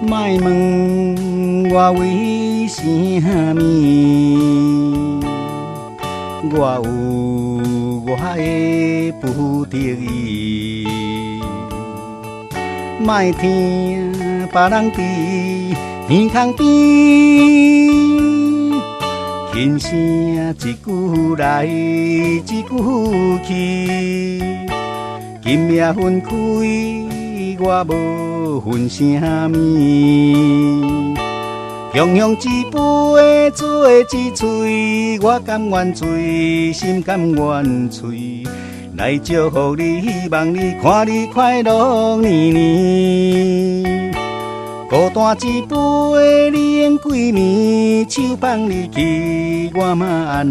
莫问我为什么，我有我的不得已。莫听别人伫天空边，轻声一句来一句去，今夜分开，我无分啥物。雄雄一杯，做一嘴，我甘愿醉，心甘愿醉。来祝福你，希望你看你快乐年年。孤单一杯，你用几暝，手放你去，我嘛安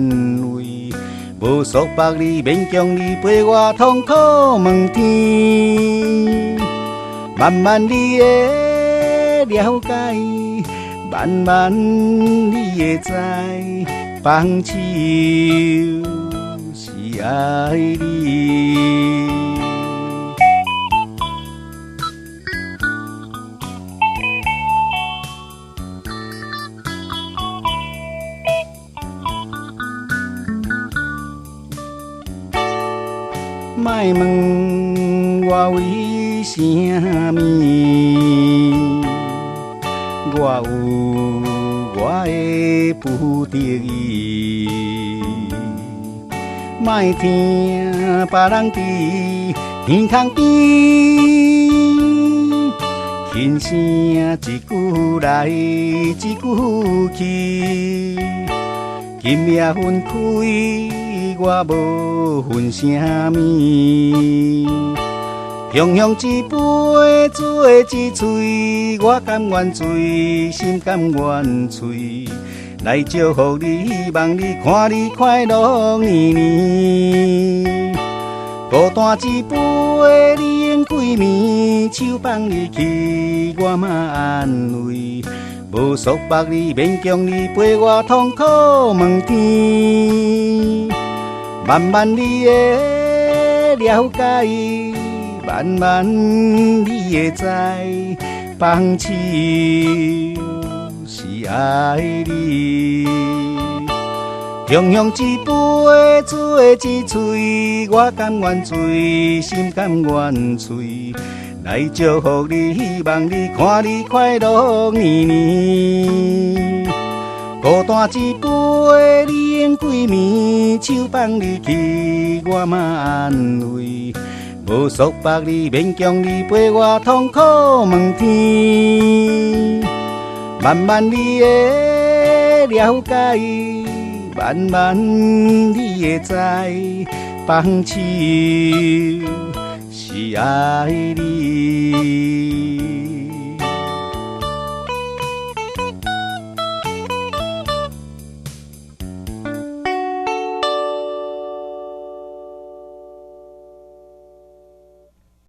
慰。无束缚你，勉强你陪我痛苦问天。慢慢你会了解，慢慢你会知，放手是爱你。莫问我为什么，我有我的不得已。莫听别人伫天空边，轻声一句来一句去，今夜分开，我无分啥物。雄雄一杯，做一嘴，我甘愿醉，心甘愿醉。来祝福你，希望你看你快乐年年。孤单一杯，你用几暝，手放你去，我嘛安慰。无束缚你，勉强你陪我痛苦问天。慢慢你会了解，慢慢你会知，放手是爱你。雄雄一杯，做一嘴，我甘愿醉，心甘愿醉。来祝福你，希望你看你快乐年年。孤单一杯，你用几暝，手放你去，我嘛安慰。无束缚你，勉强你陪我痛苦问天。慢慢你会了解，慢慢你会知，放手是爱你。